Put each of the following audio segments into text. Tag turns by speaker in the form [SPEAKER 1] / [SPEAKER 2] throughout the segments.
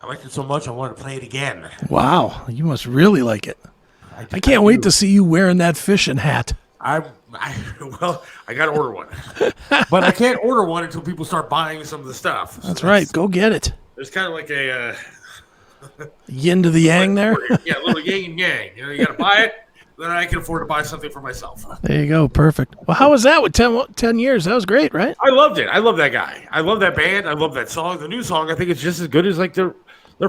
[SPEAKER 1] I liked it so much I wanted to play it again.
[SPEAKER 2] Wow, you must really like it. I can't
[SPEAKER 1] do.
[SPEAKER 2] wait to see you wearing that fishing hat.
[SPEAKER 1] Well, I got to order one. But I can't order one until people start buying some of the stuff. So
[SPEAKER 2] That's right. Go get it.
[SPEAKER 1] There's kind of like a...
[SPEAKER 2] yin to the yang there?
[SPEAKER 1] Yeah, a little yin and yang. You got to buy it, then I can afford to buy something for myself.
[SPEAKER 2] There you go. Perfect. Well, how was that with 10 years? That was great, right?
[SPEAKER 1] I loved it. I love that guy. I love that band. I love that song. The new song, I think it's just as good as like their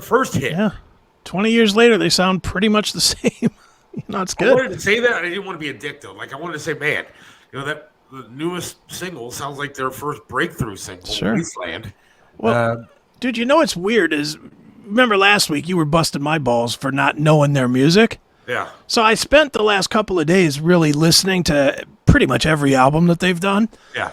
[SPEAKER 1] first hit.
[SPEAKER 2] Yeah. 20 years later, they sound pretty much the same. It's good.
[SPEAKER 1] I wanted to say that. I didn't want to be a dick, though. Like, I wanted to say, man, that the newest single sounds like their first breakthrough single,
[SPEAKER 2] Sure.
[SPEAKER 1] Wasteland.
[SPEAKER 2] Well, dude, what's weird is, remember last week you were busting my balls for not knowing their music?
[SPEAKER 1] Yeah.
[SPEAKER 2] So I spent the last couple of days really listening to pretty much every album that they've done.
[SPEAKER 1] Yeah.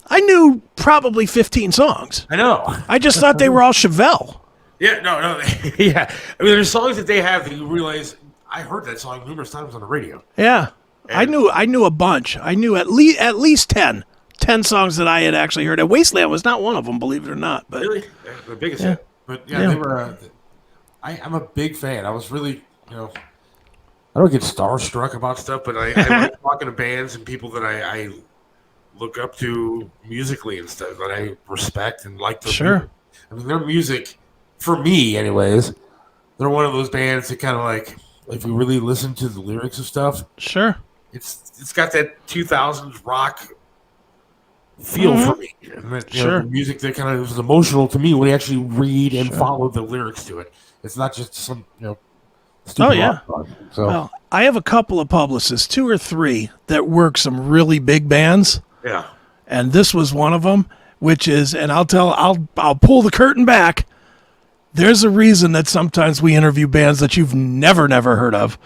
[SPEAKER 2] I knew probably 15 songs.
[SPEAKER 1] I know.
[SPEAKER 2] I just thought they were all Chevelle.
[SPEAKER 1] Yeah, no. Yeah. I mean, there's songs that they have that you realize, I heard that song numerous times on the radio.
[SPEAKER 2] Yeah. I knew a bunch. I knew at least 10 songs that I had actually heard. And Wasteland was not one of them, believe it or not. But
[SPEAKER 1] really? Yeah, the biggest hit. But they were, I'm a big fan. I was really, I don't get starstruck about stuff, but I like talking to bands and people that I look up to musically and stuff that I respect and like to
[SPEAKER 2] Sure.
[SPEAKER 1] I mean, their music, for me anyways, they're one of those bands that kind of like, if you really listen to the lyrics of stuff,
[SPEAKER 2] sure,
[SPEAKER 1] it's got that 2000s rock feel for me. And that,
[SPEAKER 2] sure.
[SPEAKER 1] The music that kind of was emotional to me when you actually read and follow the lyrics to it. It's not just some, stupid rock song. So,
[SPEAKER 2] well, I have a couple of publicists, 2 or 3, that work some really big bands.
[SPEAKER 1] yeah.
[SPEAKER 2] And this was one of them, which is, and I'll pull the curtain back. There's a reason that sometimes we interview bands that you've never heard of.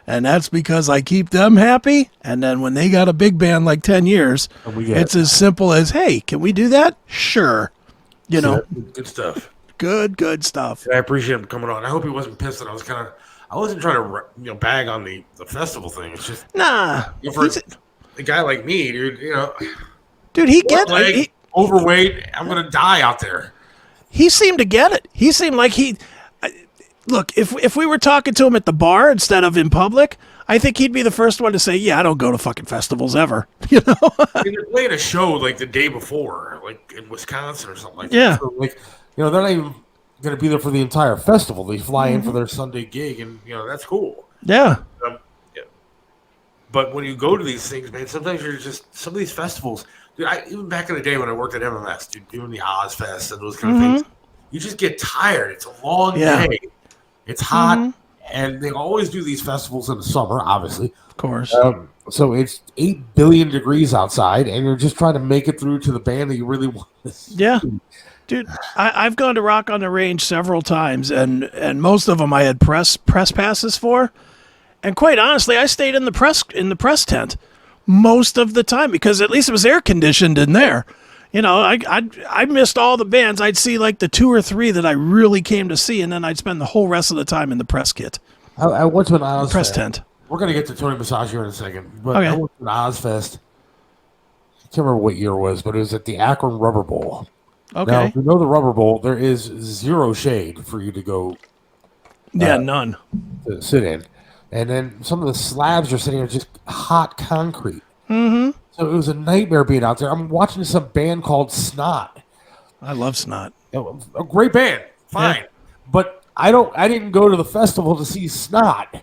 [SPEAKER 2] And that's because I keep them happy. And then when they got a big band like 10 years, it's as simple as, hey, can we do that? Sure.
[SPEAKER 1] Good stuff.
[SPEAKER 2] Good stuff.
[SPEAKER 1] I appreciate him coming on. I hope he wasn't pissed that I wasn't trying to, bag on the festival thing. It's just,
[SPEAKER 2] nah.
[SPEAKER 1] For a guy like me, dude,
[SPEAKER 2] dude, he gets it.
[SPEAKER 1] Overweight. I'm going to die out there.
[SPEAKER 2] He seemed to get it. He seemed like look, if we were talking to him at the bar instead of in public, I think he'd be the first one to say, yeah, I don't go to fucking festivals ever.
[SPEAKER 1] They're playing a show like the day before, like in Wisconsin or something like that.
[SPEAKER 2] Yeah.
[SPEAKER 1] So, like, they're not even going to be there for the entire festival. They fly in for their Sunday gig, and, that's cool.
[SPEAKER 2] Yeah.
[SPEAKER 1] But when you go to these things, man, sometimes you're just, some of these festivals, dude, even back in the day when I worked at MMS, dude, doing the Ozfest and those kind of things, you just get tired. It's a long day. It's hot, and they always do these festivals in the summer, obviously.
[SPEAKER 2] Of course.
[SPEAKER 1] So it's 8 billion degrees outside, and you're just trying to make it through to the band that you really want to see.
[SPEAKER 2] Yeah. Dude, I've gone to Rock on the Range several times, and most of them I had press passes for. And quite honestly, I stayed in the press tent most of the time because at least it was air conditioned in there. I missed all the bands. I'd see like the 2 or 3 that I really came to see, and then I'd spend the whole rest of the time in the press kit.
[SPEAKER 1] I went to an Ozfest.
[SPEAKER 2] Press tent.
[SPEAKER 1] We're going to get to Tony Musachio in a second. But
[SPEAKER 2] okay.
[SPEAKER 1] I went to an Ozfest. I can't remember what year it was, but it was at the Akron Rubber Bowl.
[SPEAKER 2] Okay.
[SPEAKER 1] Now, if you know the Rubber Bowl, there is zero shade for you to go.
[SPEAKER 2] Yeah, none.
[SPEAKER 1] To sit in. And then some of the slabs are sitting there just hot concrete.
[SPEAKER 2] Mm-hmm.
[SPEAKER 1] So it was a nightmare being out there. I'm watching some band called Snot.
[SPEAKER 2] I love Snot.
[SPEAKER 1] A great band. Fine.
[SPEAKER 2] Yeah.
[SPEAKER 1] But I didn't go to the festival to see Snot.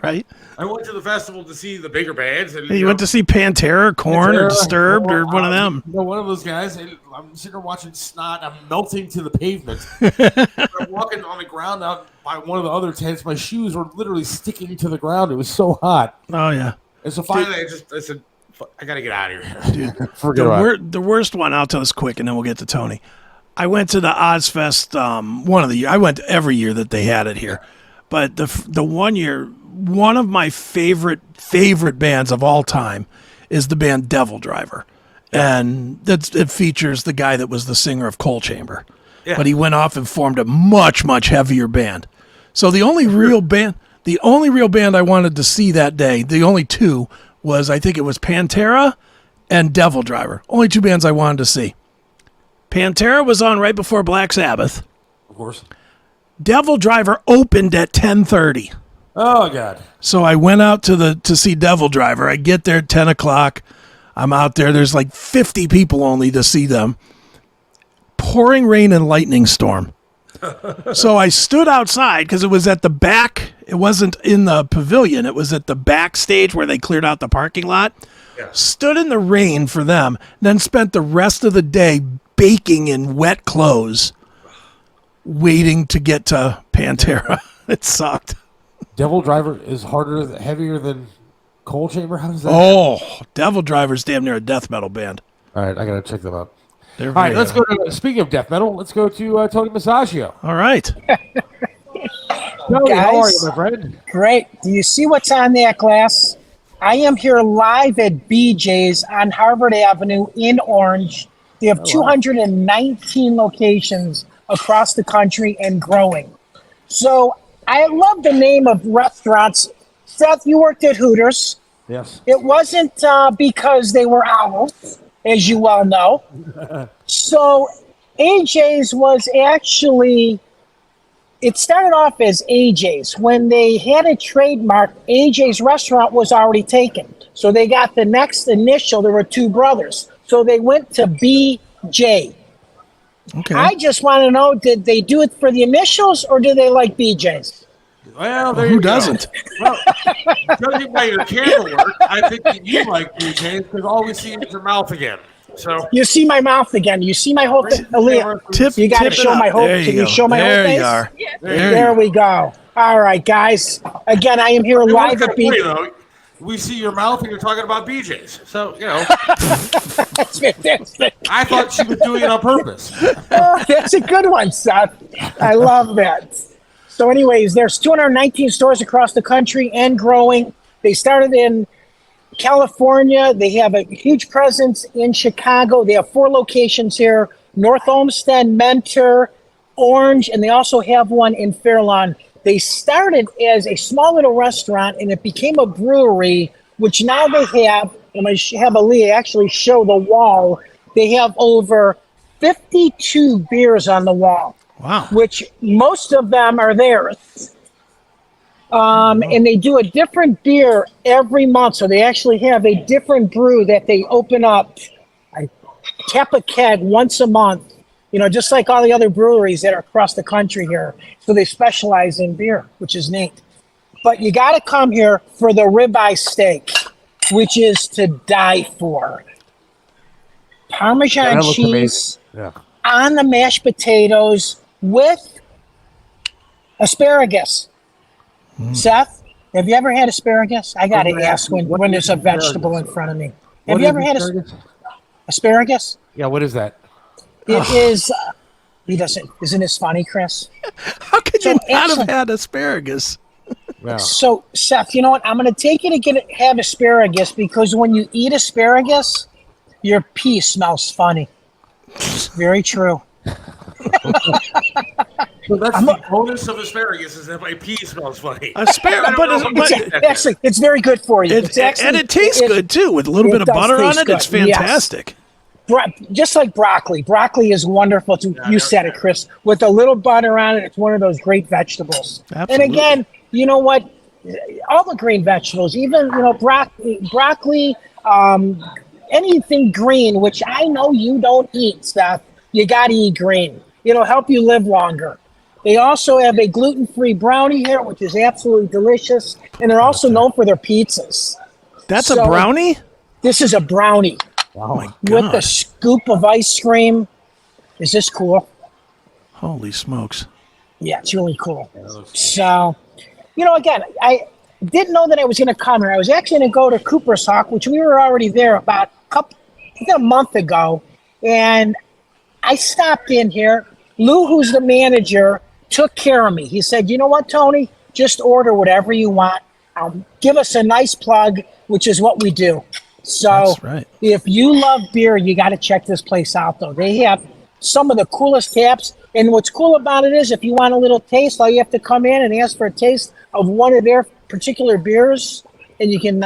[SPEAKER 2] Right.
[SPEAKER 1] I went to the festival to see the bigger bands. And,
[SPEAKER 2] you went to see Pantera, Korn, or Disturbed, or one of them.
[SPEAKER 1] One of those guys. And I'm sitting there watching Snot. I'm melting to the pavement. I'm walking on the ground out by one of the other tents. My shoes were literally sticking to the ground. It was so hot.
[SPEAKER 2] Oh, yeah.
[SPEAKER 1] And so finally, I said, I got to get out of here.
[SPEAKER 2] Dude, the worst one, I'll tell this quick, and then we'll get to Tony. I went to the Ozfest one of the years. I went every year that they had it here. But the one year, one of my favorite bands of all time is the band Devil Driver. And it features the guy that was the singer of Coal Chamber. Yeah. But he went off and formed a much, much heavier band. So the only real band I wanted to see that day, the only 2, was I think it was Pantera and Devil Driver. Only 2 bands I wanted to see. Pantera was on right before Black Sabbath.
[SPEAKER 1] Of course.
[SPEAKER 2] Devil Driver opened at 10:30.
[SPEAKER 1] Oh God.
[SPEAKER 2] So I went out to see Devil Driver. I get there at 10 o'clock. I'm out there. There's like 50 people only to see them. Pouring rain and lightning storm. So I stood outside because it was at the back. It wasn't in the pavilion. It was at the backstage where they cleared out the parking lot.
[SPEAKER 1] Yeah.
[SPEAKER 2] Stood in the rain for them. Then spent the rest of the day baking in wet clothes, waiting to get to Pantera. It sucked.
[SPEAKER 1] Devil Driver is heavier than Coal Chamber? How does that
[SPEAKER 2] Oh, Devil Driver's damn near a death metal band.
[SPEAKER 1] All right, I got to check them out.
[SPEAKER 2] They're
[SPEAKER 1] All right,
[SPEAKER 2] very,
[SPEAKER 1] let's go to, speaking of death metal, let's go to Tony Musachio.
[SPEAKER 2] All right.
[SPEAKER 1] Tony, how are you,
[SPEAKER 3] Guys.
[SPEAKER 1] my friend?
[SPEAKER 3] Great. Do you see what's on that glass? I am here live at BJ's on Harvard Avenue in Orange. They have 219 locations across the country and growing. So I love the name of restaurants. Seth, you worked at Hooters.
[SPEAKER 1] Yes.
[SPEAKER 3] It wasn't because they were owls, as you well know. So AJ's was actually, it started off as AJ's. When they had a trademark, AJ's restaurant was already taken. So they got the next initial. There were two brothers. So they went to BJ.
[SPEAKER 2] Okay.
[SPEAKER 3] I just want to know, did they do it for the initials or do they like BJ's?
[SPEAKER 1] Well, there
[SPEAKER 2] Who
[SPEAKER 1] you go.
[SPEAKER 2] doesn't?
[SPEAKER 1] Well, judging by your camera work, I think that you like BJ's because all we see is your mouth again. So
[SPEAKER 3] You see my mouth again. You see my whole thing. Aaliyah, you got to
[SPEAKER 2] tip it
[SPEAKER 3] show
[SPEAKER 2] up.
[SPEAKER 3] my whole.
[SPEAKER 2] There you
[SPEAKER 3] Can you
[SPEAKER 2] go.
[SPEAKER 3] show my
[SPEAKER 2] there
[SPEAKER 3] whole face?
[SPEAKER 2] You are.
[SPEAKER 3] There we go. All right, guys. Again, I am here live at BJ's.
[SPEAKER 1] though, we see your mouth and you're talking about BJ's. So,
[SPEAKER 3] That's fantastic.
[SPEAKER 1] I thought she was doing it on purpose.
[SPEAKER 3] Oh, that's a good one, Seth. I love that. So anyways, there's 219 stores across the country and growing. They started in California. They have a huge presence in Chicago. They have 4 locations here: North Olmsted, Mentor, Orange, and they also have one in Fairlawn. They started as a small little restaurant, and it became a brewery, which now they have, I'm going to have Aaliyah actually show the wall. They have over 52 beers on the wall.
[SPEAKER 2] Wow.
[SPEAKER 3] Which most of them are theirs. And they do a different beer every month. So they actually have a different brew that they open up. I tap a keg once a month, just like all the other breweries that are across the country here. So they specialize in beer, which is neat. But you got to come here for the ribeye steak, which is to die for. Parmesan
[SPEAKER 1] That looks
[SPEAKER 3] cheese
[SPEAKER 1] amazing. Yeah.
[SPEAKER 3] on the mashed potatoes with asparagus. Seth, have you ever had asparagus? I got to ask when there's a vegetable in front of me. Have you ever had asparagus?
[SPEAKER 1] Yeah, what is that?
[SPEAKER 3] It is. He doesn't. Isn't this funny, Chris?
[SPEAKER 2] How could
[SPEAKER 3] So
[SPEAKER 2] you not have
[SPEAKER 3] excellent.
[SPEAKER 2] had asparagus?
[SPEAKER 1] Yeah.
[SPEAKER 3] So, Seth, you know what? I'm going to take you to have asparagus because when you eat asparagus, your pee smells funny. Very true.
[SPEAKER 1] So that's the bonus of asparagus is that my pee smells funny.
[SPEAKER 2] Asparagus, but
[SPEAKER 3] Actually, it's very good for you. It's actually,
[SPEAKER 2] and it tastes good too with a little
[SPEAKER 3] it
[SPEAKER 2] bit of
[SPEAKER 3] does
[SPEAKER 2] butter on
[SPEAKER 3] taste
[SPEAKER 2] it. It's
[SPEAKER 3] good. Yes.
[SPEAKER 2] fantastic.
[SPEAKER 3] Just like broccoli. Broccoli is wonderful. You said it, Chris. With a little butter on it, it's one of those great vegetables.
[SPEAKER 2] Absolutely.
[SPEAKER 3] And again, you know what? All the green vegetables, even broccoli, anything green, which I know you don't eat, Seth. You got to eat green. It'll help you live longer. They also have a gluten-free brownie here, which is absolutely delicious. And they're also known for their pizzas.
[SPEAKER 2] That's
[SPEAKER 3] So-
[SPEAKER 2] a brownie?
[SPEAKER 3] This is a brownie
[SPEAKER 2] Oh my
[SPEAKER 3] with
[SPEAKER 2] god.
[SPEAKER 3] a scoop of ice cream. Is this cool?
[SPEAKER 2] Holy smokes.
[SPEAKER 3] Yeah, it's really cool. So, again, I didn't know that I was going to come here. I was actually going to go to Cooper's Hawk, which we were already there about a month ago. And I stopped in here. Lou, who's the manager, took care of me. He said, you know what, Tony? Just order whatever you want. Give us a nice plug, which is what we do. So
[SPEAKER 2] That's right.
[SPEAKER 3] if you love beer, you got to check this place out, though. They have some of the coolest taps. And what's cool about it is if you want a little taste, all you have to come in and ask for a taste of one of their particular beers, and you can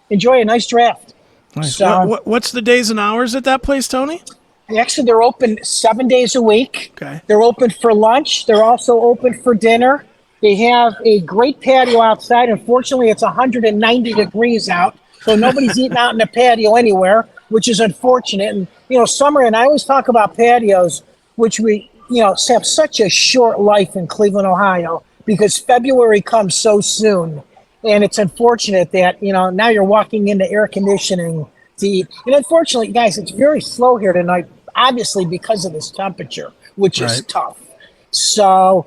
[SPEAKER 3] enjoy a nice draft.
[SPEAKER 2] Nice.
[SPEAKER 3] So-
[SPEAKER 2] What's the days and hours at that place, Tony?
[SPEAKER 3] Actually, they're open 7 days a week.
[SPEAKER 2] Okay.
[SPEAKER 3] They're open for lunch. They're also open for dinner. They have a great patio outside. Unfortunately, it's 190 degrees out, so nobody's eating out in the patio anywhere, which is unfortunate. And, summer, and I always talk about patios, which we, have such a short life in Cleveland, Ohio, because February comes so soon. And it's unfortunate that, now you're walking into air conditioning to eat. And unfortunately, guys, it's very slow here tonight, obviously because of this temperature, which is tough. So,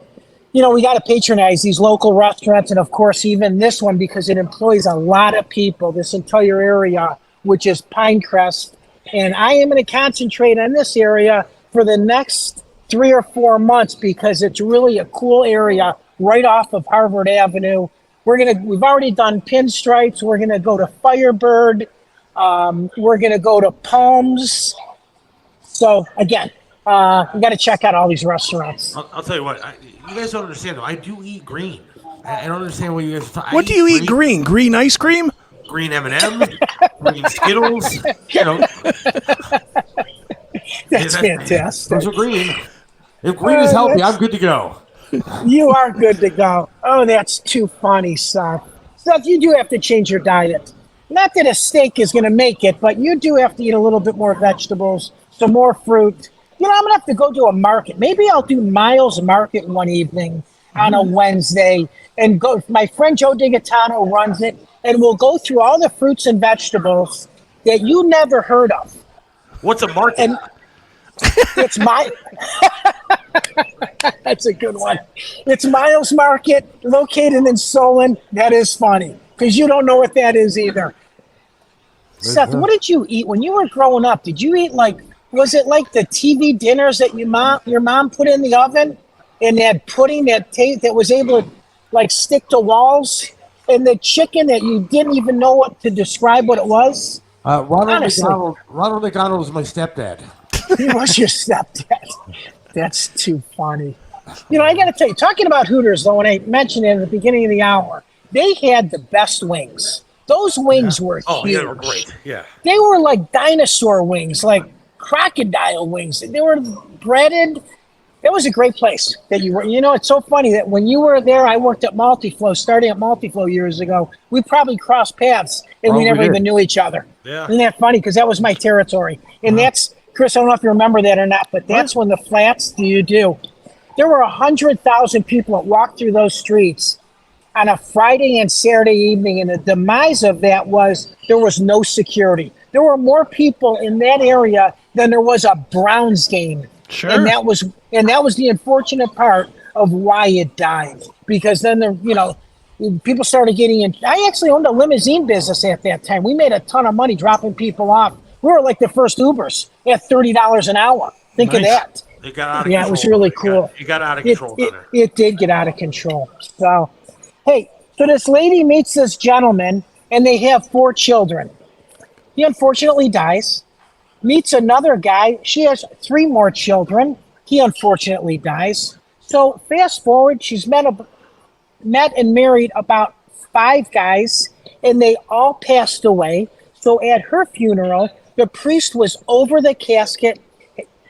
[SPEAKER 3] we got to patronize these local restaurants, and of course, even this one, because it employs a lot of people, this entire area, which is Pinehurst. And I am going to concentrate on this area for the next 3 or 4 months because it's really a cool area right off of Harvard Avenue. We've already done Pinstripes. We're going to go to Firebird. We're going to go to Palms. So again, you got to check out all these restaurants.
[SPEAKER 1] I'll tell you what, you guys don't understand though. I do eat green. I don't understand what you guys are talking.
[SPEAKER 2] What do you eat green? Green ice cream?
[SPEAKER 1] Green M&M's, green Skittles.
[SPEAKER 3] That's fantastic.
[SPEAKER 1] Those are green. If green is healthy, I'm good to go.
[SPEAKER 3] You are good to go. Oh, that's too funny, Seth. Seth, you do have to change your diet. Not that a steak is going to make it, but you do have to eat a little bit more vegetables, some more fruit. I'm going to have to go to a market. Maybe I'll do Miles Market one evening on a Wednesday and go. My friend Joe DiGattano runs it, and we'll go through all the fruits and vegetables that you never heard of.
[SPEAKER 1] What's a market?
[SPEAKER 3] And it's that's a good one. It's Miles Market, located in Solon. That is funny because you don't know what that is either. Seth, what did you eat when you were growing up? Did you eat was it like the TV dinners that your mom put in the oven and that pudding that was able to stick to walls, and the chicken that you didn't even know what to describe what it was?
[SPEAKER 1] Ronald McDonald was my stepdad.
[SPEAKER 3] He was your stepdad. That's too funny. I got to tell you, talking about Hooters, though, when I mentioned it at the beginning of the hour, they had the best wings. Those wings were huge.
[SPEAKER 1] Oh, yeah, they were great. Yeah.
[SPEAKER 3] They were like dinosaur wings, like crocodile wings. They were breaded. It was a great place that you were. It's so funny that when you were there, I worked at Multiflow, starting at Multiflow years ago. We probably crossed paths, and we never even knew each other.
[SPEAKER 1] Yeah.
[SPEAKER 3] Isn't that funny? Because that was my territory. And that's, Chris, I don't know if you remember that or not, but that's when the flats there were 100,000 people that walked through those streets on a Friday and Saturday evening, and the demise of that was there was no security. There were more people in that area than there was a Browns game.
[SPEAKER 2] Sure.
[SPEAKER 3] And that was the unfortunate part of why it died. Because then people started getting in. I actually owned a limousine business at that time. We made a ton of money dropping people off. We were like the first Ubers at $30 an hour. Think of that.
[SPEAKER 1] It got out of control.
[SPEAKER 3] It was really cool.
[SPEAKER 1] It got out of control.
[SPEAKER 3] It did get out of control. So, hey, so this lady meets this gentleman, and they have 4 children. He unfortunately dies. Meets another guy. She has 3 more children. He unfortunately dies. So fast forward, she's met and married about 5 guys, and they all passed away. So at her funeral, the priest was over the casket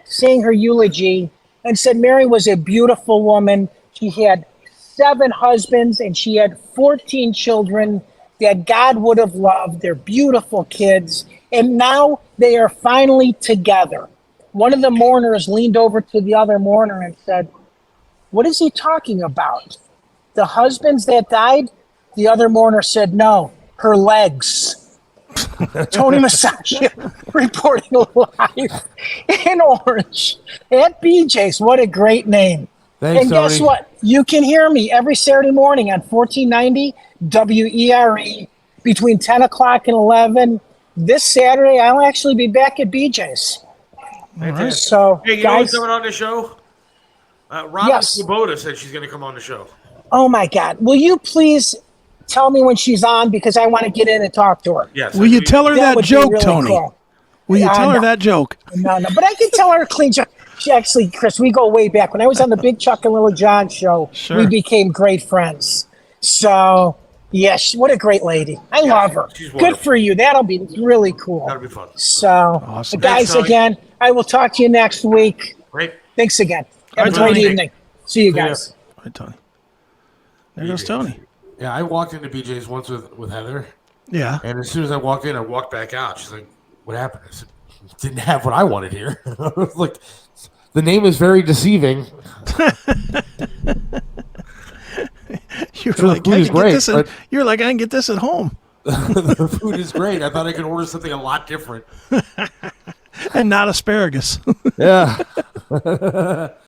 [SPEAKER 3] saying her eulogy and said Mary was a beautiful woman. She had 7 husbands and she had 14 children that God would have loved. They're beautiful kids. And now they are finally together. One of the mourners leaned over to the other mourner and said, "What is he talking about? The husbands that died?" The other mourner said, "No, her legs." Tony Musachio reporting live in Orange at BJ's. What a great name.
[SPEAKER 1] Thanks,
[SPEAKER 3] and guess
[SPEAKER 1] Tony.
[SPEAKER 3] what? You can hear me every Saturday morning on 1490 WERE between 10 o'clock and 11. This Saturday, I'll actually be back at BJ's.
[SPEAKER 1] Right.
[SPEAKER 3] So,
[SPEAKER 1] hey, you know who's coming on the show? Robin Swoboda said she's going to come on the show.
[SPEAKER 3] Oh, my God. Will you please tell me when she's on, because I want to get in and talk to her?
[SPEAKER 1] Yes.
[SPEAKER 2] Will you tell her that joke,
[SPEAKER 3] really
[SPEAKER 2] Tony?
[SPEAKER 3] Cool.
[SPEAKER 2] Will you tell her that joke?
[SPEAKER 3] No, but I can tell her a clean joke. She actually, Chris, we go way back. When I was on the Big Chuck and Little John show, we became great friends. So, yes, what a great lady. I love her. Good for you. That'll be really cool.
[SPEAKER 1] That'll be fun.
[SPEAKER 3] So,
[SPEAKER 2] awesome.
[SPEAKER 3] guys,
[SPEAKER 1] Thanks,
[SPEAKER 3] again, I will talk to you next week.
[SPEAKER 1] Great.
[SPEAKER 3] Thanks again. Have a
[SPEAKER 2] All right,
[SPEAKER 3] great
[SPEAKER 2] Tony.
[SPEAKER 3] evening. See you
[SPEAKER 1] See ya.
[SPEAKER 3] guys.
[SPEAKER 2] All right, Tony. There goes Tony.
[SPEAKER 1] Yeah, I walked into BJ's once with Heather,
[SPEAKER 2] Yeah.
[SPEAKER 1] and as soon as I walk in, I walk back out. She's like, "What happened?" I said, "Didn't have what I wanted here." I was like, the name is very deceiving.
[SPEAKER 2] You're
[SPEAKER 1] So the
[SPEAKER 2] like,
[SPEAKER 1] food is great, but-
[SPEAKER 2] you're like, I can get this at home
[SPEAKER 1] The food is great. I thought I could order something a lot different.
[SPEAKER 2] and not asparagus.
[SPEAKER 1] Yeah.